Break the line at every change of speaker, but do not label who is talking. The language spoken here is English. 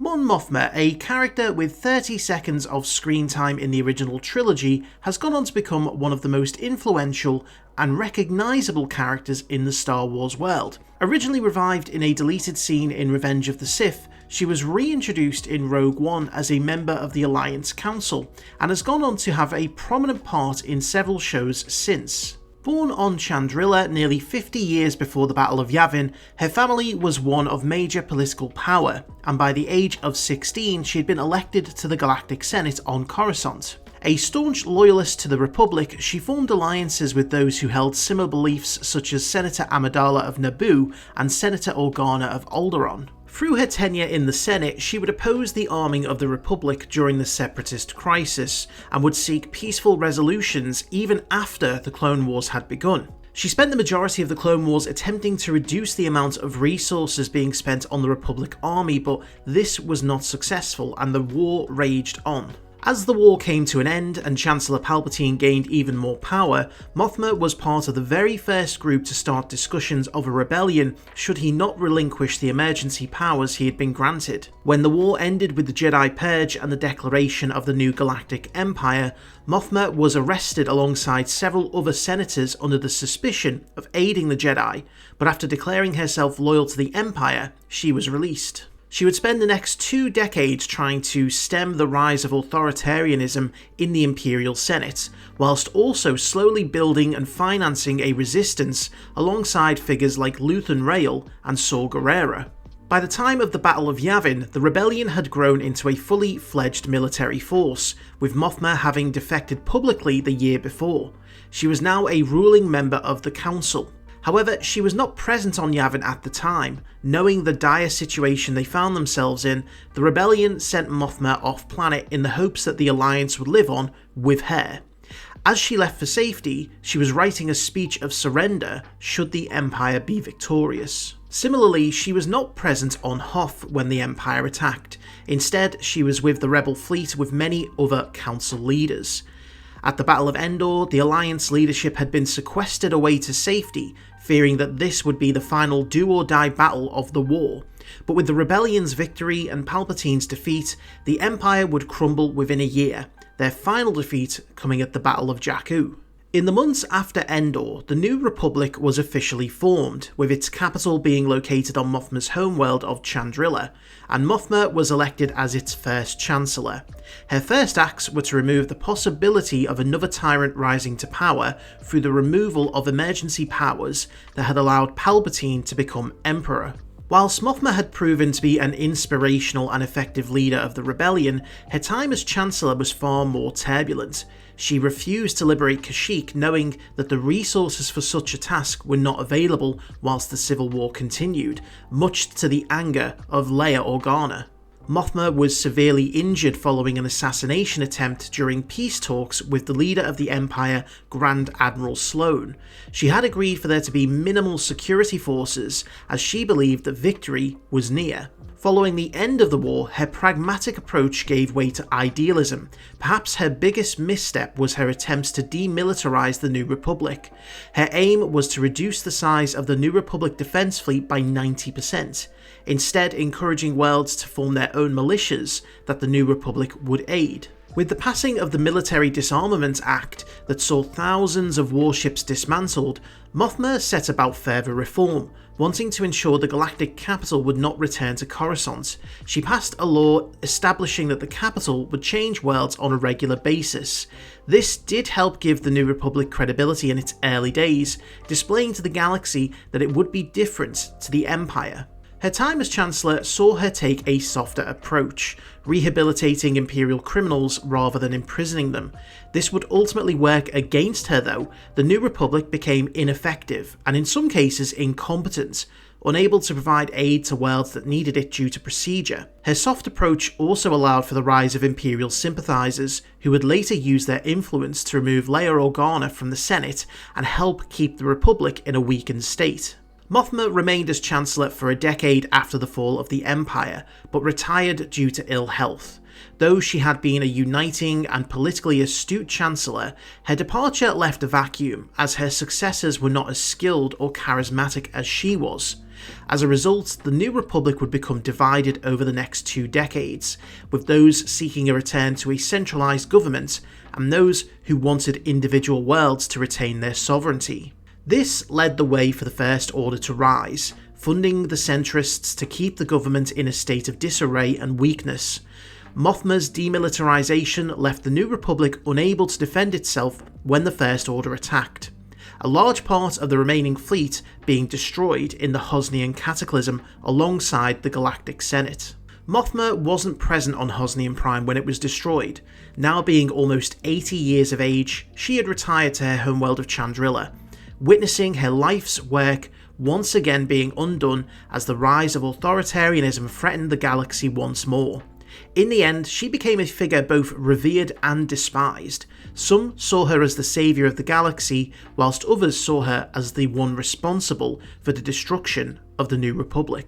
Mon Mothma, a character with 30 seconds of screen time in the original trilogy, has gone on to become one of the most influential and recognisable characters in the Star Wars world. Originally revived in a deleted scene in Revenge of the Sith, she was reintroduced in Rogue One as a member of the Alliance Council, and has gone on to have a prominent part in several shows since. Born on Chandrila nearly 50 years before the Battle of Yavin, her family was one of major political power, and by the age of 16 she had been elected to the Galactic Senate on Coruscant. A staunch loyalist to the Republic, she formed alliances with those who held similar beliefs, such as Senator Amidala of Naboo and Senator Organa of Alderaan. Through her tenure in the Senate, she would oppose the arming of the Republic during the Separatist crisis, and would seek peaceful resolutions even after the Clone Wars had begun. She spent the majority of the Clone Wars attempting to reduce the amount of resources being spent on the Republic army, but this was not successful and the war raged on. As the war came to an end and Chancellor Palpatine gained even more power, Mothma was part of the very first group to start discussions of a rebellion should he not relinquish the emergency powers he had been granted. When the war ended with the Jedi Purge and the declaration of the new Galactic Empire, Mothma was arrested alongside several other senators under the suspicion of aiding the Jedi, but after declaring herself loyal to the Empire, she was released. She would spend the next 2 decades trying to stem the rise of authoritarianism in the Imperial Senate, whilst also slowly building and financing a resistance alongside figures like Luthen Rael and Saw Gerrera. By the time of the Battle of Yavin, the rebellion had grown into a fully fledged military force, with Mothma having defected publicly the year before. She was now a ruling member of the Council. However, she was not present on Yavin at the time. Knowing the dire situation they found themselves in, the rebellion sent Mothma off planet in the hopes that the Alliance would live on with her. As she left for safety, she was writing a speech of surrender should the Empire be victorious. Similarly, she was not present on Hoth when the Empire attacked. Instead, she was with the rebel fleet with many other council leaders. At the Battle of Endor, the Alliance leadership had been sequestered away to safety, fearing that this would be the final do-or-die battle of the war. But with the rebellion's victory and Palpatine's defeat, the Empire would crumble within a year, their final defeat coming at the Battle of Jakku. In the months after Endor, the New Republic was officially formed, with its capital being located on Mothma's homeworld of Chandrila, and Mothma was elected as its first Chancellor. Her first acts were to remove the possibility of another tyrant rising to power through the removal of emergency powers that had allowed Palpatine to become Emperor. Whilst Mothma had proven to be an inspirational and effective leader of the rebellion, her time as Chancellor was far more turbulent. She refused to liberate Kashyyyk, knowing that the resources for such a task were not available whilst the Civil War continued, much to the anger of Leia Organa. Mothma was severely injured following an assassination attempt during peace talks with the leader of the Empire, Grand Admiral Sloane. She had agreed for there to be minimal security forces, as she believed that victory was near. Following the end of the war, her pragmatic approach gave way to idealism. Perhaps her biggest misstep was her attempts to demilitarize the New Republic. Her aim was to reduce the size of the New Republic defense fleet by 90%, instead encouraging worlds to form their own militias that the New Republic would aid. With the passing of the Military Disarmament Act that saw thousands of warships dismantled, Mothma set about further reform, wanting to ensure the galactic capital would not return to Coruscant. She passed a law establishing that the capital would change worlds on a regular basis. This did help give the New Republic credibility in its early days, displaying to the galaxy that it would be different to the Empire. Her time as Chancellor saw her take a softer approach, rehabilitating Imperial criminals rather than imprisoning them. This would ultimately work against her though. The New Republic became ineffective, and in some cases incompetent, unable to provide aid to worlds that needed it due to procedure. Her soft approach also allowed for the rise of Imperial sympathisers, who would later use their influence to remove Leia Organa from the Senate and help keep the Republic in a weakened state. Mothma remained as Chancellor for a decade after the fall of the Empire, but retired due to ill health. Though she had been a uniting and politically astute Chancellor, her departure left a vacuum, as her successors were not as skilled or charismatic as she was. As a result, the New Republic would become divided over the next 2 decades, with those seeking a return to a centralised government and those who wanted individual worlds to retain their sovereignty. This led the way for the First Order to rise, funding the centrists to keep the government in a state of disarray and weakness. Mothma's demilitarization left the New Republic unable to defend itself when the First Order attacked, a large part of the remaining fleet being destroyed in the Hosnian Cataclysm alongside the Galactic Senate. Mothma wasn't present on Hosnian Prime when it was destroyed. Now being almost 80 years of age, she had retired to her homeworld of Chandrila, witnessing her life's work once again being undone as the rise of authoritarianism threatened the galaxy once more. In the end, she became a figure both revered and despised. Some saw her as the saviour of the galaxy, whilst others saw her as the one responsible for the destruction of the New Republic.